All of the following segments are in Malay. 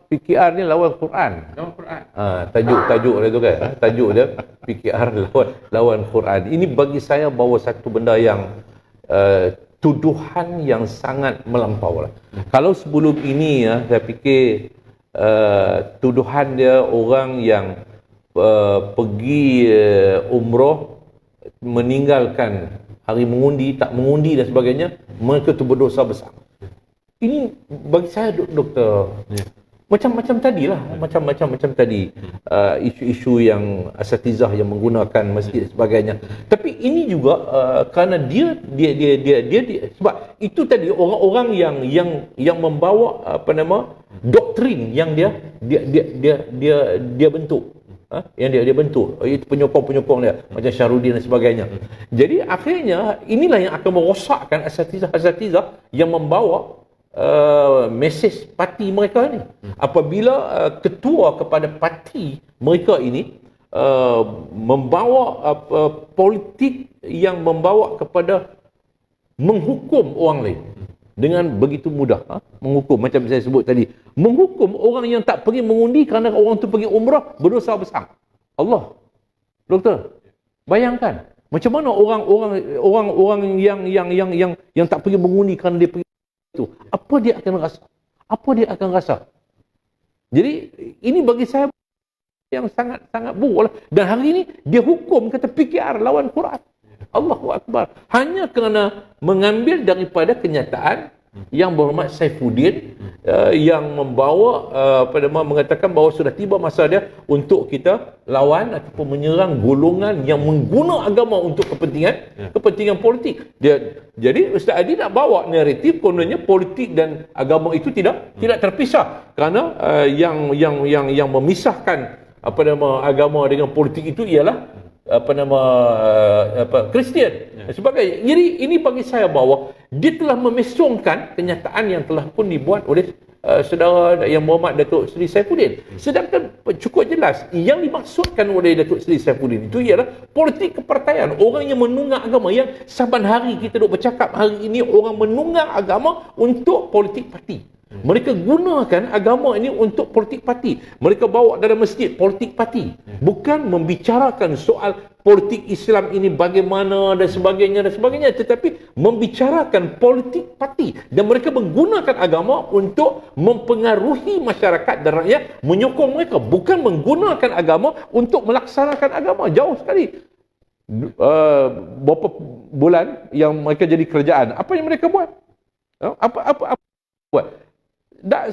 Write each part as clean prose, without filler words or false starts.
PKR ni lawan Quran. Tajuk dia tu kan. Tajuk dia PKR lawan Quran. Ini bagi saya bahawa satu benda yang tuduhan yang sangat melampau lah. Kalau sebelum ini saya fikir tuduhan dia orang yang pergi umrah meninggalkan hari mengundi, tak mengundi dan sebagainya, mereka tu berdosa besar. Ini bagi saya doktor macam-macam tadilah, macam tadi isu-isu yang asatizah yang menggunakan masjid dan sebagainya. Tapi ini juga kerana dia sebab itu tadi orang-orang yang membawa doktrin yang dia bentuk. Yang dia bentuk, itu penyokong-penyokong dia macam Syahrudin dan sebagainya. Jadi akhirnya inilah yang akan merosakkan asatizah yang membawa mesej parti mereka ni. Apabila ketua kepada parti mereka ini membawa politik yang membawa kepada menghukum orang lain dengan begitu mudah, menghukum macam saya sebut tadi, menghukum orang yang tak pergi mengundi kerana orang tu pergi umrah berdosa besar. Allah, doktor, bayangkan macam mana orang yang tak pergi mengundi kerana dia pergi itu, apa dia akan rasa? Jadi ini bagi saya yang sangat buruk lah. Dan hari ini dia hukum kata PKR lawan Quran. Allahu Akbar. Hanya kerana mengambil daripada kenyataan yang berhormat Saifuddin yang membawa mengatakan bahawa sudah tiba masa dia untuk kita lawan ataupun menyerang golongan yang mengguna agama untuk kepentingan politik. Jadi Ustaz Adi nak bawa naratif kononnya politik dan agama itu tidak terpisah, kerana yang memisahkan agama dengan politik itu ialah Kristian sebagainya. Jadi ini bagi saya bahawa dia telah memesongkan kenyataan yang telah pun dibuat oleh saudara Yang Berhormat Datuk Seri Saifuddin. Sedangkan cukup jelas yang dimaksudkan oleh Datuk Seri Saifuddin itu ialah politik kepartaian. Orang yang menunggang agama, yang saban hari kita duk bercakap hari ini orang menunggang agama untuk politik parti. Mereka gunakan agama ini untuk politik parti. Mereka bawa dalam masjid politik parti. Bukan membicarakan soal politik Islam ini bagaimana dan sebagainya, tetapi membicarakan politik parti. Dan mereka menggunakan agama untuk mempengaruhi masyarakat dan rakyat, menyokong mereka. Bukan menggunakan agama untuk melaksanakan agama. Jauh sekali. Berapa bulan yang mereka jadi kerajaan, apa yang mereka buat? Apa buat?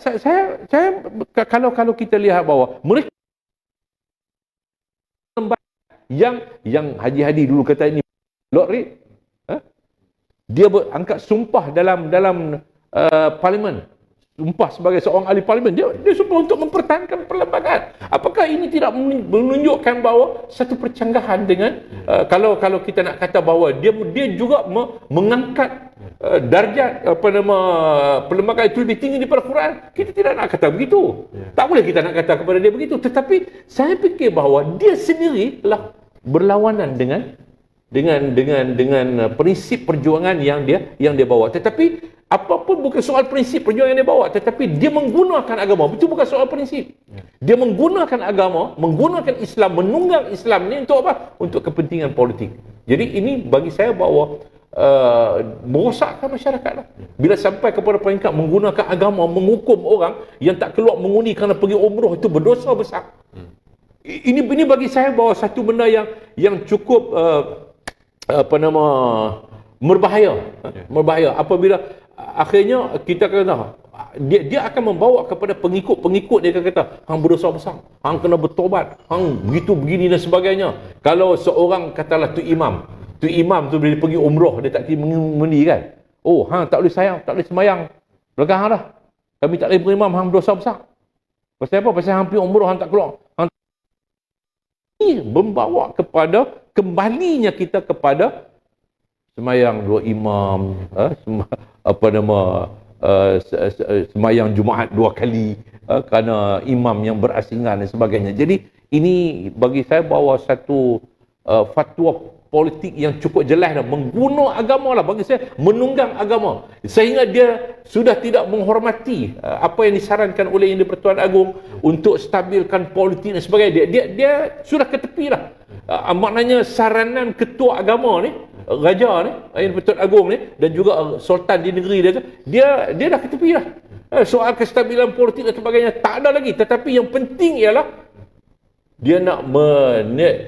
Saya kalau kita lihat bahawa mereka yang Haji Hadi dulu kata ini Lord Reid, dia berangkat sumpah dalam parlimen, sumpah sebagai seorang ahli parlimen, dia sumpah untuk mempertahankan perlembagaan. Apakah ini tidak menunjukkan bahawa satu percanggahan dengan kalau kita nak kata bahawa dia juga mengangkat darjat perlembagaan itu lebih tinggi daripada Quran? Kita tidak nak kata begitu. Tak boleh kita nak kata kepada dia begitu. Tetapi saya fikir bahawa dia sendiri telah berlawanan dengan prinsip perjuangan yang dia bawa. Tetapi apapun bukan soal prinsip perjuangan yang dia bawa, tetapi dia menggunakan agama. Itu bukan soal prinsip. Dia menggunakan agama, menggunakan Islam, menunggang Islam ni untuk apa? Untuk kepentingan politik. Jadi ini bagi saya bahawa merosakkan masyarakat lah. Bila sampai kepada peringkat menggunakan agama menghukum orang yang tak keluar mengundi kerana pergi umrah, itu berdosa besar. Ini bagi saya bahawa satu benda yang cukup berbahaya. Apabila akhirnya kita kata dia akan membawa kepada pengikut dia kata hang berdosa besar, hang kena bertobat, hang begitu begini dan sebagainya. Kalau seorang katalah tu imam tu bila pergi umrah dia tak pergi mengundi kan, oh hang tak boleh sayang, tak boleh sembahyang belakang hang dah, kami tak boleh berimam, hang berdosa besar. Pasal apa? Pasal hang pergi umrah hang tak keluar. Ini membawa kepada kembalinya kita kepada sembahyang dua imam, sembahyang Jumaat 2 kali kerana imam yang berasingan dan sebagainya. Jadi ini bagi saya bahawa satu fatwa politik yang cukup jelas dah, mengguna agama lah, bagi saya menunggang agama, sehingga dia sudah tidak menghormati apa yang disarankan oleh Yang di-Pertuan Agong untuk stabilkan politik dan sebagainya. Dia sudah ke tepi lah. Maknanya saranan ketua agama ni, raja ni, Yang di-Pertuan Agong ni, dan juga sultan di negeri dia tu, dia dah ke tepi lah. Soal kestabilan politik dan sebagainya tak ada lagi. Tetapi yang penting ialah dia nak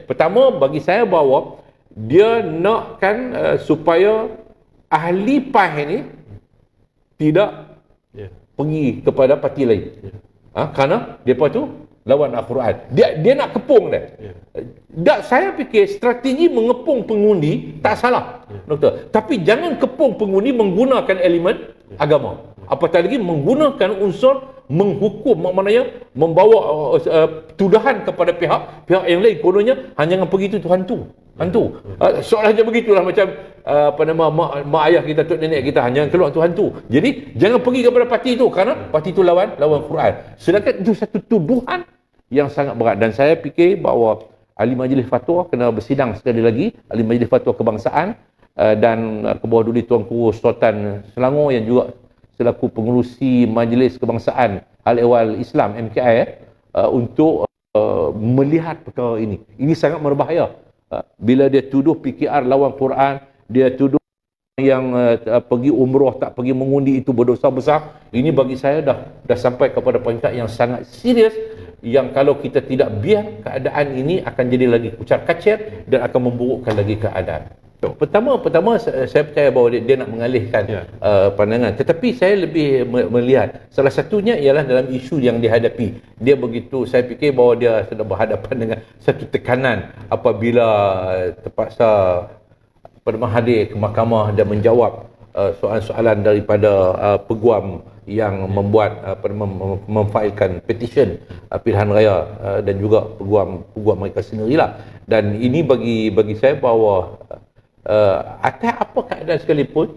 pertama bagi saya bahawa dia nakkan supaya ahli PAS ni tidak pergi kepada parti lain. Kerana depa tu lawan Al-Quran. Dia nak kepung dia. Saya fikir strategi mengepung pengundi tak salah. Doktor. Tapi jangan kepung pengundi menggunakan elemen agama. Apatah lagi menggunakan unsur menghukum, maknanya membawa tuduhan kepada pihak yang lain. Kononnya hanya dengan pergi tu hantu. Soalnya begitulah, macam mak ayah kita, tok nenek kita hanya keluar tu hantu. Jadi jangan pergi kepada parti itu kerana parti itu lawan Quran. Sedangkan itu satu tuduhan yang sangat berat, dan saya fikir bahawa ahli majlis fatwa kena bersidang sekali lagi, ahli majlis fatwa kebangsaan dan ke bawah duli Tuanku Sultan Selangor yang juga selaku pengerusi Majlis Kebangsaan Hal-Ehwal Islam MKI untuk melihat perkara ini. Ini sangat berbahaya. Bila dia tuduh PKR lawan Quran, dia tuduh yang pergi umrah tak pergi mengundi itu berdosa besar. Ini bagi saya dah sampai kepada peringkat yang sangat serius, yang kalau kita tidak biar, keadaan ini akan jadi lagi kucar-kacir dan akan memburukkan lagi keadaan. Pertama saya percaya bahawa dia nak mengalihkan pandangan, tetapi saya lebih melihat salah satunya ialah dalam isu yang dihadapi. Dia begitu, saya fikir bahawa dia sedang berhadapan dengan satu tekanan apabila terpaksa hadir ke mahkamah dan menjawab soalan-soalan daripada peguam yang membuat memfailkan petition pilihan raya dan juga peguam mereka sendirilah. Dan ini bagi saya bahawa atas apa keadaan sekalipun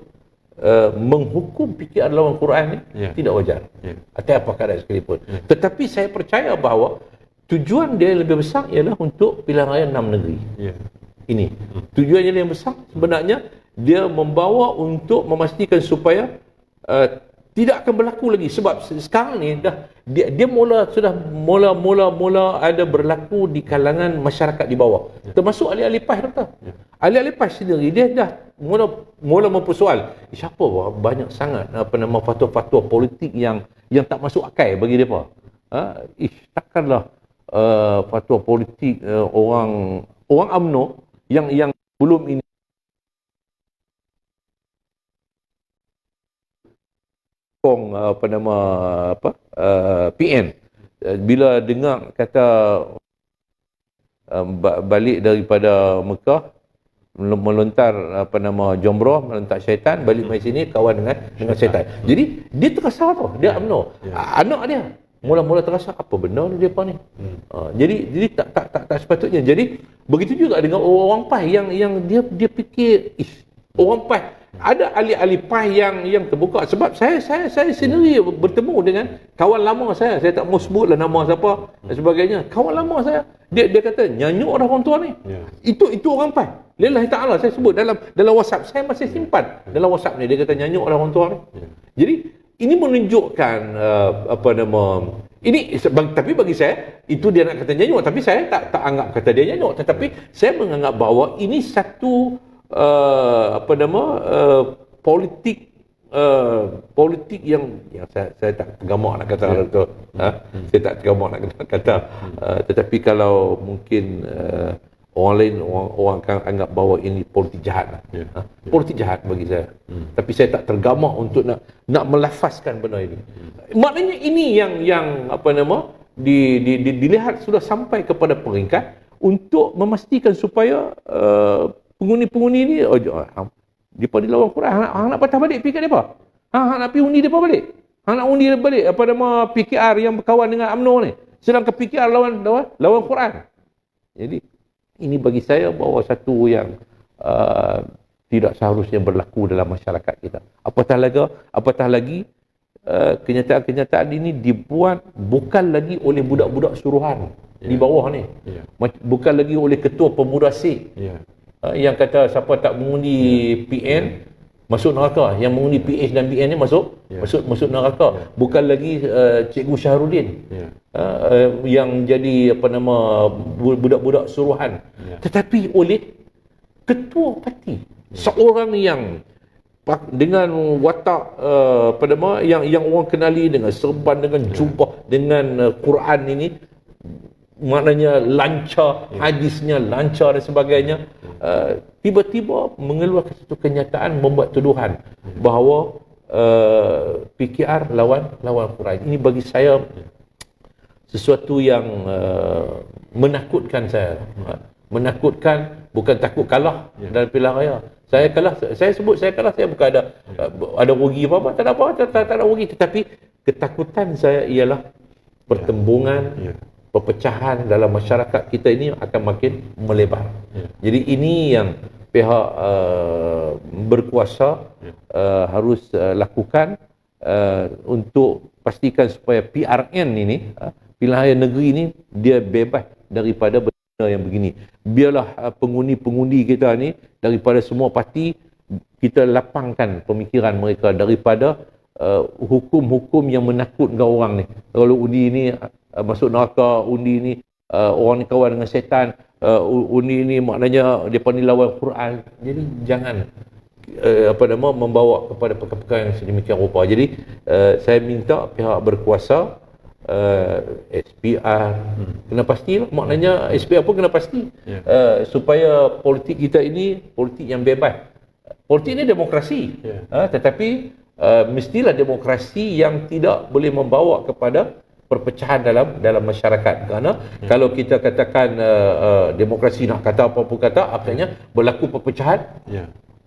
menghukum PKR lawan Quran ni tidak wajar. Atas apa keadaan sekalipun. Tetapi saya percaya bahawa tujuan dia lebih besar ialah untuk pilihan raya 6 negeri. Ini tujuannya yang besar sebenarnya, dia membawa untuk memastikan supaya tidak akan berlaku lagi. Sebab sekarang ni dia sudah mula ada berlaku di kalangan masyarakat di bawah, termasuk ahli-ahli PAS, doktor. Ahli-ahli PAS sendiri dia dah mula mempersoal, siapa banyak sangat fatwa-fatwa politik yang tak masuk akal bagi depa. Takkanlah fatwa politik orang UMNO yang belum ini PN bila dengar kata balik daripada Mekah, melontar jumrah, melontar syaitan, balik mai sini kawan dengan syaitan. Jadi dia terasa tu, dia UMNO. Anak dia mula-mula terasa apa benda ni depa ni. Jadi tak sepatutnya. Jadi begitu juga dengan orang PAS yang dia fikir orang PAS. Ada ahli-ahli PAS yang terbuka. Sebab saya sendiri bertemu dengan kawan lama saya tak mau sebutlah nama siapa dan sebagainya. Kawan lama saya, dia kata nyanyuk dah orang tua ni. Itu orang PAS. Lillahi ta'ala, saya sebut dalam WhatsApp, saya masih simpan dalam WhatsApp ni, dia kata nyanyuk dah orang tua ni. Jadi ini menunjukkan ini, tapi bagi saya itu dia nak kata nyanyuk, tapi saya tak anggap kata dia nyanyuk, tetapi saya menganggap bahawa ini satu politik yang saya tak tergamak nak kata itu. Saya tak tergamak nak kata, tetapi kalau mungkin orang lain, orang akan anggap bahawa ini politik jahat. Politik jahat bagi saya. Tapi saya tak tergamak untuk nak melafazkan benda ini. Maknanya ini yang dilihat sudah sampai kepada peringkat untuk memastikan supaya pengundi-pengundi ni depa dilawan Quran. Hang nak patah balik PKR depa. Hang nak pergi undi depa balik. Hang nak undi balik PKR yang berkawan dengan UMNO ni. Sedangkan PKR lawan Quran. Jadi ini bagi saya bahawa satu yang tidak seharusnya berlaku dalam masyarakat kita. Apatah lagi kenyataan-kenyataan ini dibuat bukan lagi oleh budak-budak suruhan di bawah ni. Bukan lagi oleh ketua pemuda SIK. yang kata siapa tak mengundi PN masuk neraka, yang mengundi PH dan BN ni masuk neraka. Bukan lagi Cikgu Syahrudin yang jadi budak-budak suruhan, tetapi oleh ketua parti, seorang yang dengan watak yang orang kenali dengan serban, dengan jubah, dengan Quran ini, maknanya lancar, hadisnya lancar dan sebagainya. Tiba-tiba mengeluarkan satu kenyataan, membuat tuduhan bahawa PKR lawan Quran. Ini bagi saya sesuatu yang menakutkan saya. Menakutkan, bukan takut kalah dalam pilihan raya. Saya kalah, saya bukan ada rugi apa-apa, tak ada rugi, tetapi ketakutan saya ialah pertembungan, perpecahan dalam masyarakat kita ini akan makin melebar. Jadi ini yang pihak berkuasa harus lakukan untuk pastikan supaya PRN ini, pilihan raya negeri ini, dia bebas daripada benda yang begini. Biarlah pengundi-pengundi kita ni daripada semua parti, kita lapangkan pemikiran mereka daripada hukum-hukum yang menakutkan orang ni. Kalau undi ni masuk neraka, undi ni orang ni kawan dengan setan, undi ni maknanya depa ni lawan Quran. Jadi jangan membawa kepada perkara-perkara yang sedemikian rupa. Jadi saya minta pihak berkuasa, SPR kena pastilah, maknanya SPR pun kena pasti supaya politik kita ini politik yang bebas. Politik ini demokrasi, tetapi mestilah demokrasi yang tidak boleh membawa kepada perpecahan dalam masyarakat. Kerana kalau kita katakan demokrasi nak kata apa-apa kata, akhirnya berlaku perpecahan,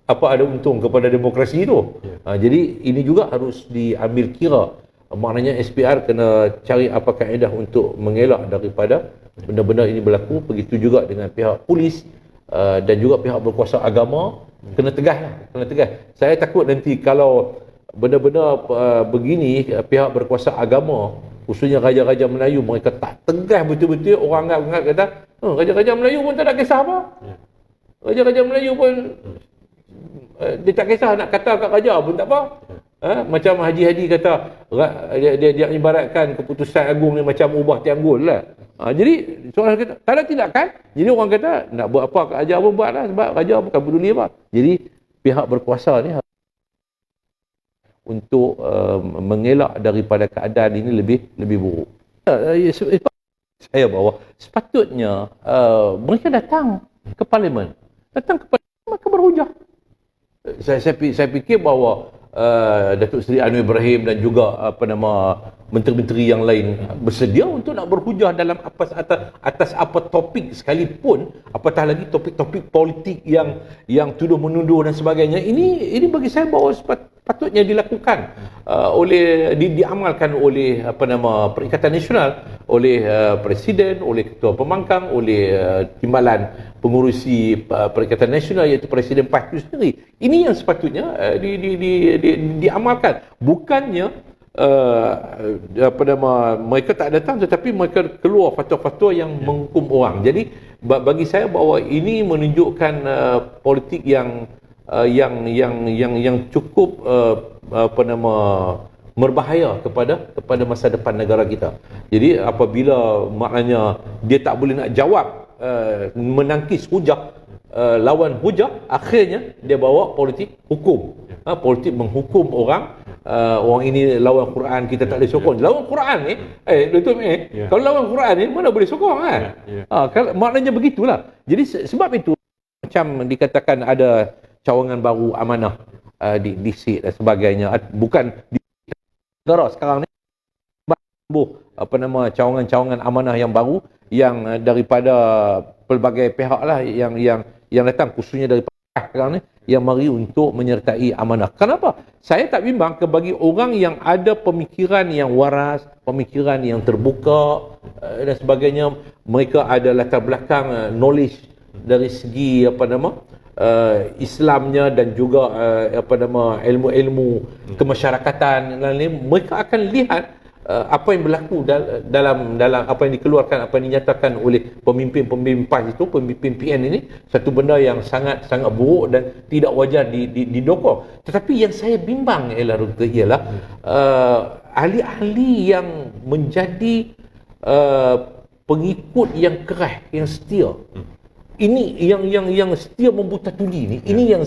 apa ada untung kepada demokrasi itu? Jadi ini juga harus diambil kira. Maknanya SPR kena cari apa kaedah untuk mengelak daripada benda-benda ini berlaku. Begitu juga dengan pihak polis dan juga pihak berkuasa agama, kena tegas. Saya takut nanti kalau benda-benda begini, pihak berkuasa agama, khususnya Raja-Raja Melayu, mereka tak tegas betul-betul, orang anggap kata Raja-Raja Melayu pun tak ada kisah apa. Raja-Raja Melayu pun dia tak kisah nak kata kat Raja pun tak apa. Macam Haji kata, dia ibaratkan keputusan agung ni macam ubah tianggul lah. Jadi soalan kata, tak ada tindakan. Jadi orang kata nak buat apa kat Raja pun buat lah, sebab Raja bukan peduli apa. Jadi pihak berkuasa ni untuk mengelak daripada keadaan ini lebih buruk. Saya bawa sepatutnya mereka datang ke parlimen, maka berhujah. Saya fikir bahawa Datuk Seri Anwar Ibrahim dan juga menteri-menteri yang lain bersedia untuk nak berhujah dalam atas apa topik sekalipun, apatah lagi topik-topik politik yang tuduh menuduh dan sebagainya. Ini bagi saya bahawa patutnya dilakukan diamalkan oleh Perikatan Nasional, oleh Presiden, oleh Ketua Pembangkang, oleh Timbalan Pengurusi Perikatan Nasional, iaitu Presiden Parti sendiri. Ini yang sepatutnya diamalkan. Bukannya mereka tak datang tetapi mereka keluar fatwa-fatwa yang menghukum orang. Jadi bagi saya bahawa ini menunjukkan politik yang cukup berbahaya kepada masa depan negara kita. Jadi apabila maknanya dia tak boleh nak jawab, menangkis hujah, lawan hujah, akhirnya dia bawa politik hukum, politik menghukum orang. Orang ini lawan Quran, kita tak boleh sokong. Lawan Quran ni, kalau lawan Quran ni mana boleh sokong kan? Maknanya begitulah. Jadi sebab itu macam dikatakan ada cawangan baru amanah di SID dan sebagainya. Bukan di negara sekarang ni cawangan-cawangan amanah yang baru yang daripada pelbagai pihak lah yang datang, khususnya daripada sekarang ni, yang mari untuk menyertai amanah. Kenapa? Saya tak bimbang bagi orang yang ada pemikiran yang waras, pemikiran yang terbuka dan sebagainya. Mereka ada latar belakang knowledge dari segi Islamnya dan juga ilmu-ilmu kemasyarakatan. Mereka akan lihat apa yang berlaku dalam apa yang dikeluarkan, apa yang dinyatakan oleh pemimpin-pemimpin PAS itu, pemimpin PN ini, satu benda yang sangat buruk dan tidak wajar didokong. Tetapi yang saya bimbang ialah ahli-ahli yang menjadi pengikut yang keras, yang setia. Ini yang setia membuta tuli ni. Ini yang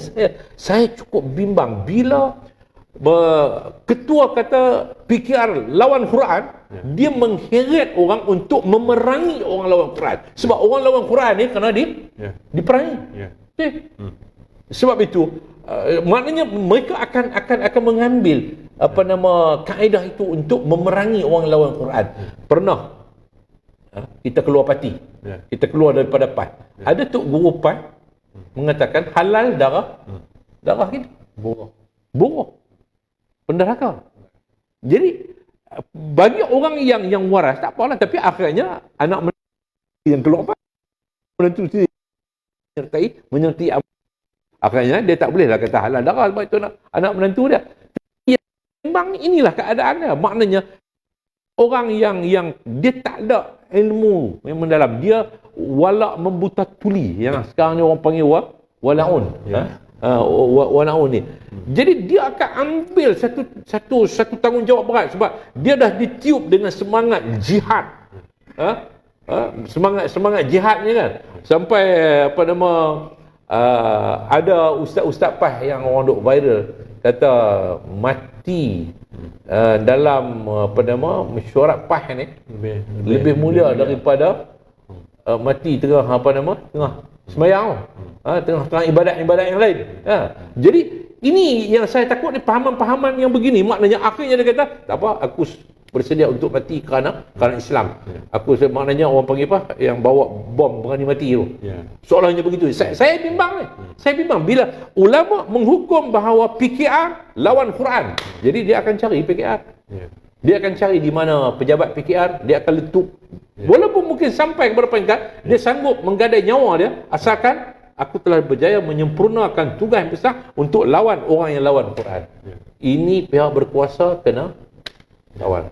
saya cukup bimbang bila ketua kata PKR lawan Quran, dia mengheret orang untuk memerangi orang lawan Quran. Sebab orang lawan Quran ni kena diperangi. Sebab itu maknanya mereka akan mengambil kaedah itu untuk memerangi orang lawan Quran. Pernah kita keluar parti, kita keluar daripada PAS. Ada tok guru PAS mengatakan halal darah kita buruh pendaraka. Jadi bagi orang yang waras tak apalah, tapi akhirnya anak yang keluar PAS menentu menyertai akhirnya dia tak bolehlah kata halal darah sebab itu anak menantu dia. Memang inilah keadaannya. Maknanya orang yang dia tak ada ilmu yang mendalam, dia walak membuta tuli, yang sekarang ni orang panggil walaun. Walaun ni. Jadi dia akan ambil satu tanggungjawab berat sebab dia dah ditiup dengan semangat jihad. Semangat jihad ni kan. Sampai ada ustaz-ustaz PAS yang orang duk viral kata mati dalam mesyuarat PAS ni lebih mulia daripada mati tengah sembahyang, tengah ibadat yang lain. Jadi ini yang saya takut ni, pahaman-pahaman yang begini. Maknanya akhirnya dia kata tak apa, aku bersedia untuk mati kerana Islam. Maknanya orang panggil apa, yang bawa bom berani mati tu. Soalnya begitu. Saya bimbang ni. Saya bimbang bila ulama menghukum bahawa PKR lawan Quran. Jadi dia akan cari PKR. Dia akan cari di mana pejabat PKR, dia akan letup. Walaupun mungkin sampai kepada peringkat dia sanggup menggadai nyawa dia, asalkan aku telah berjaya menyempurnakan tugas yang besar untuk lawan orang yang lawan Quran. Ini pihak berkuasa kena lawan.